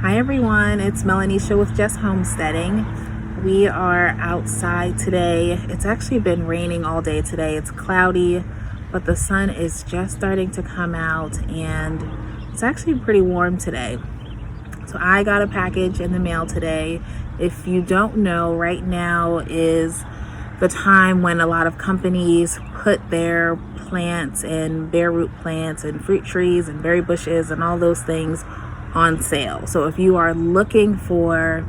Hi everyone, it's Melanisha with Just Homesteading. We are outside today. It's actually been raining all day today. It's cloudy, but the sun is just starting to come out and it's actually pretty warm today. So I got a package in the mail today. If you don't know, right now is the time when a lot of companies put their plants and bare root plants and fruit trees and berry bushes and all those things on sale. So if you are looking for,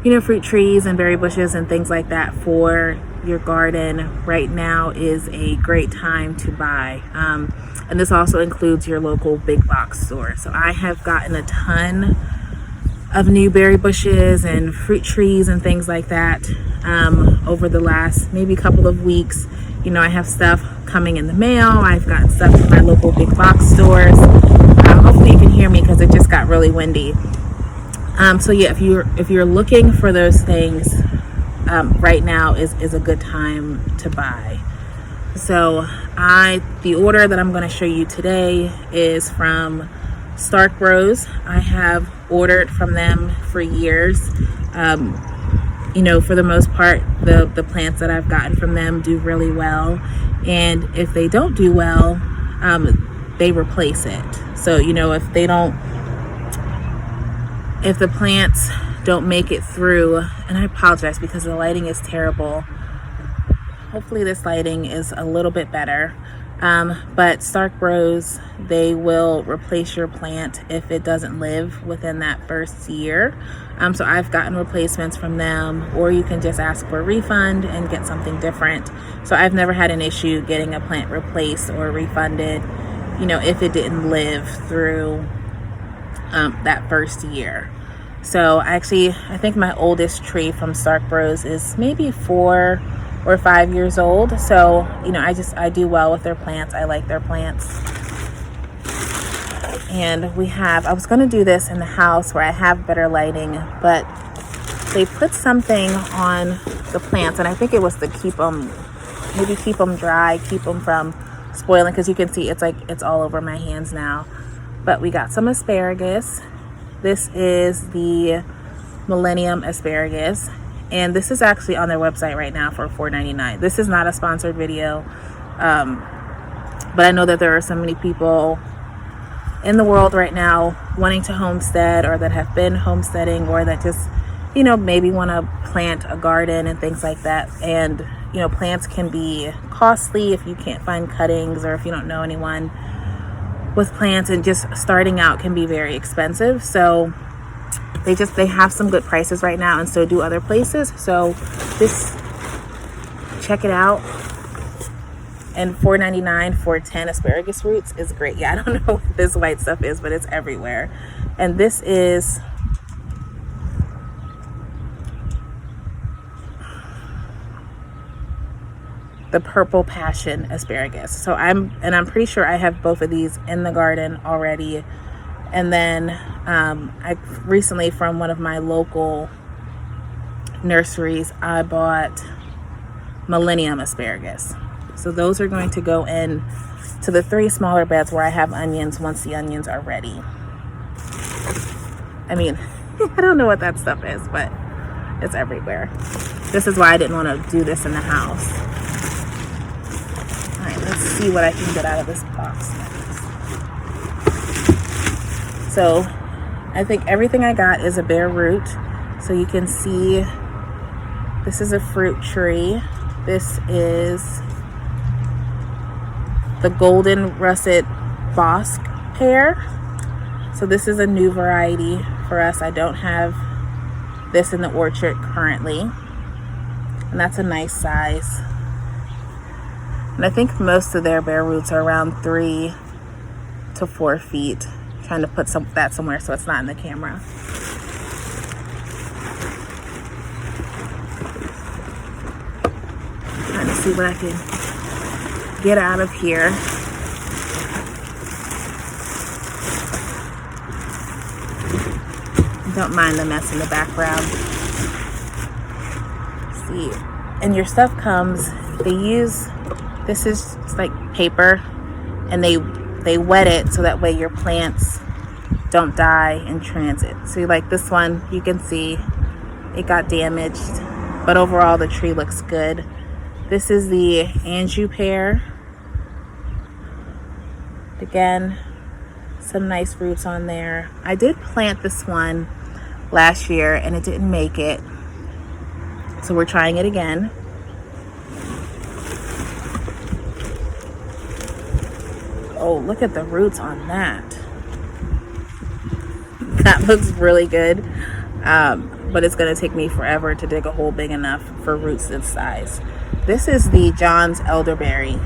fruit trees and berry bushes and things like that for your garden, right now is a great time to buy. And this also includes your local big box store. So I have gotten a ton of new berry bushes and fruit trees and things like that over the last maybe couple of weeks. I have stuff coming in the mail. I've gotten stuff from my local big box stores. Hopefully you can hear me because it just got really windy. So yeah, if you're looking for those things, right now is a good time to buy. So the order that I'm going to show you today is from Stark Rose. I have ordered from them for years. For the most part, the plants that I've gotten from them do really well. And if they don't do well, they replace it. So, if the plants don't make it through, and I apologize because the lighting is terrible. Hopefully this lighting is a little bit better. But Stark Rose, they will replace your plant if it doesn't live within that first year. So I've gotten replacements from them, or you can just ask for a refund and get something different. So I've never had an issue getting a plant replaced or refunded, if it didn't live through that first year. So I think my oldest tree from Stark Rose is maybe 4 or 5 years old. So, I do well with their plants. I like their plants. And I was going to do this in the house where I have better lighting, but they put something on the plants, and I think it was to keep them dry, keep them from spoiling, because you can see it's all over my hands now. But we got some asparagus. This is the Millennium asparagus, and this is actually on their website right now for $4.99. This is not a sponsored video, but I know that there are so many people in the world right now wanting to homestead, or that have been homesteading, or that just maybe want to plant a garden and things like that. And plants can be costly if you can't find cuttings, or if you don't know anyone with plants, and just starting out can be very expensive. So they have some good prices right now, and so do other places. So check it out. And $4.99 for 10 asparagus roots is great. Yeah, I don't know what this white stuff is, but it's everywhere. And this is the Purple Passion asparagus. So I'm pretty sure I have both of these in the garden already. And then I recently, from one of my local nurseries, I bought Millennium asparagus. So those are going to go in to the 3 smaller beds where I have onions once the onions are ready. I mean, I don't know what that stuff is, but it's everywhere. This is why I didn't want to do this in the house. All right, let's see what I can get out of this box next. So I think everything I got is a bare root. So you can see this is a fruit tree. This is the Golden Russet Bosc pear. So this is a new variety for us. I don't have this in the orchard currently. And that's a nice size. And I think most of their bare roots are around 3 to 4 feet. I'm trying to put that somewhere so it's not in the camera. Trying to see what I can get out of here. Don't mind the mess in the background. See, and your stuff comes, this is like paper, and they wet it so that way your plants don't die in transit. So like this one, you can see it got damaged, but overall the tree looks good. This is the Anjou pear. Again, some nice roots on there. I did plant this one last year and it didn't make it, so we're trying it again. Oh, look at the roots on that. That looks really good, but it's going to take me forever to dig a hole big enough for roots this size. This is the John's elderberry.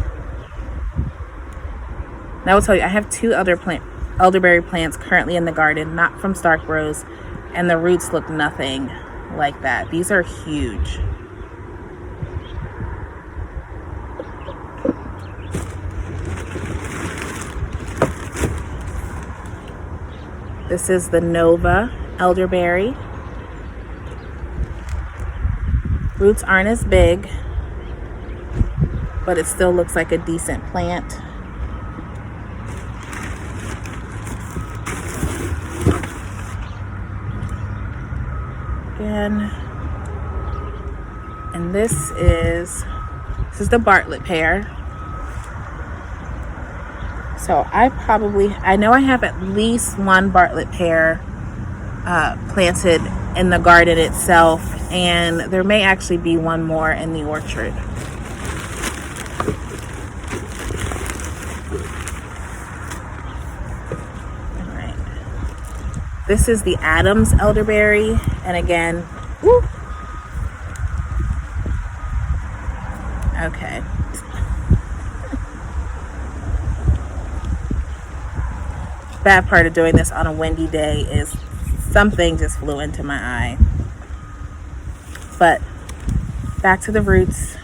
Now I will tell you, I have two elderberry plants currently in the garden, not from Stark Bros, and the roots look nothing like that. These are huge. This is the Nova elderberry. Roots aren't as big, but it still looks like a decent plant. Again, and this is the Bartlett pear. So I know I have at least one Bartlett pear planted in the garden itself, and there may actually be one more in the orchard. All right. This is the Adams elderberry, and again, woo. Okay. Bad part of doing this on a windy day is something just flew into my eye. But back to the roots.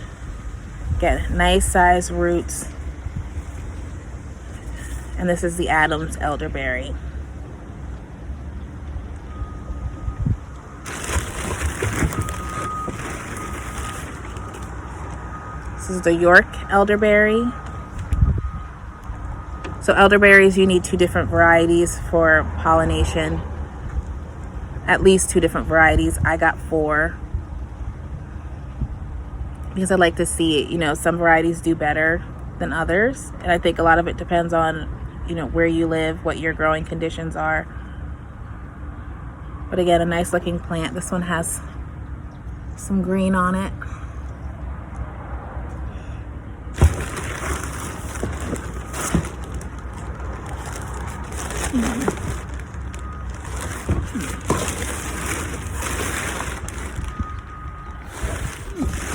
Get nice size roots. And this is the Adams elderberry. This is the York elderberry. So elderberries, you need two different varieties for pollination. At least two different varieties. I got 4. Because I like to see, some varieties do better than others. And I think a lot of it depends on, where you live, what your growing conditions are. But again, a nice looking plant. This one has some green on it.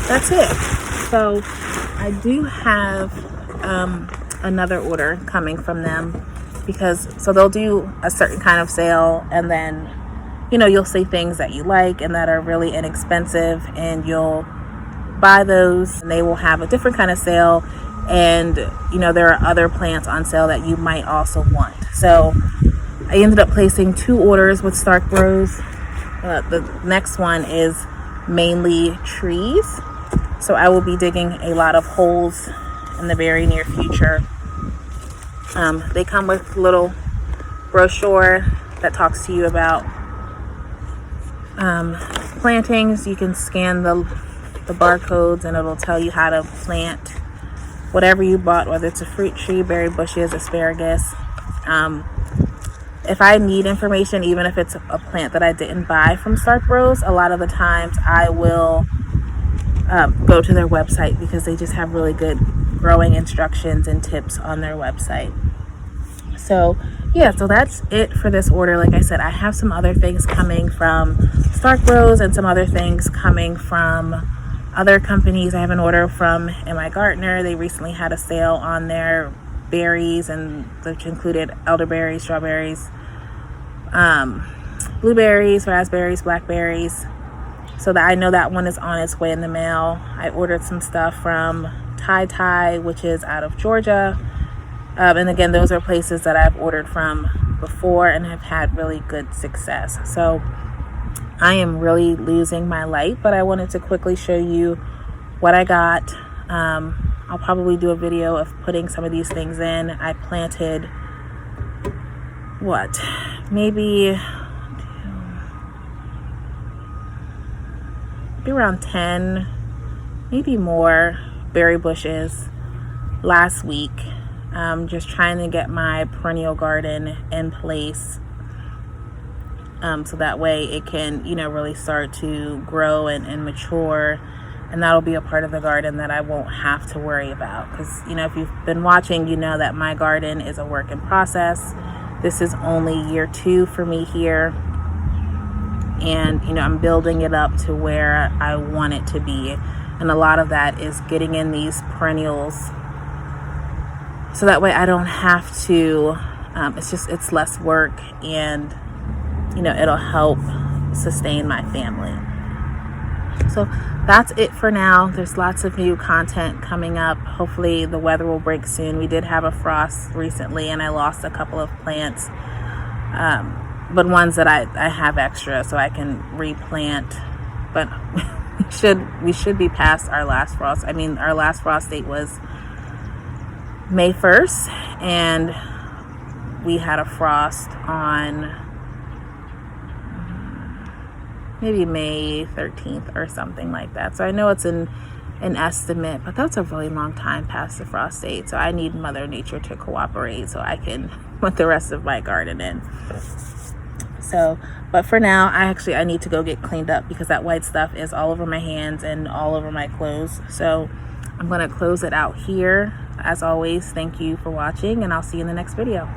That's it. So I do have another order coming from them, because they'll do a certain kind of sale, and then you'll see things that you like and that are really inexpensive, and you'll buy those, and they will have a different kind of sale, and there are other plants on sale that you might also want. So I ended up placing 2 orders with Stark Bros. The next one is mainly trees. So I will be digging a lot of holes in the very near future. They come with a little brochure that talks to you about plantings. You can scan the barcodes, and it'll tell you how to plant whatever you bought, whether it's a fruit tree, berry bushes, asparagus. If I need information, even if it's a plant that I didn't buy from Stark Bros, a lot of the times I will go to their website, because they just have really good growing instructions and tips on their website. So yeah, so that's it for this order. Like I said, I have some other things coming from Stark Bros and some other things coming from other companies. I have an order from M.I. Gartner. They recently had a sale on their berries, and which included elderberries, strawberries, blueberries, raspberries, blackberries. So that I know that one is on its way in the mail. I ordered some stuff from Tai, which is out of Georgia. And again, those are places that I've ordered from before and have had really good success. So I am really losing my light, but I wanted to quickly show you what I got. I'll probably do a video of putting some of these things in. I planted maybe around 10, maybe more berry bushes last week. Just trying to get my perennial garden in place, so that way it can, really start to grow and mature, and that'll be a part of the garden that I won't have to worry about. Because, if you've been watching, you know that my garden is a work in process. This is only year 2 for me here, and I'm building it up to where I want it to be, and a lot of that is getting in these perennials, so that way I don't have to, it's less work, and it'll help sustain my family. So that's it for now. There's lots of new content coming up. Hopefully the weather will break soon. We did have a frost recently and I lost a couple of plants, but ones that I have extra, so I can replant. But we should be past our last frost. I mean, our last frost date was May 1st, and we had a frost on maybe May 13th or something like that. So I know it's an estimate, but that's a really long time past the frost date. So I need Mother Nature to cooperate so I can put the rest of my garden in. So, but for now, I need to go get cleaned up because that white stuff is all over my hands and all over my clothes. So I'm going to close it out here. As always, thank you for watching, and I'll see you in the next video.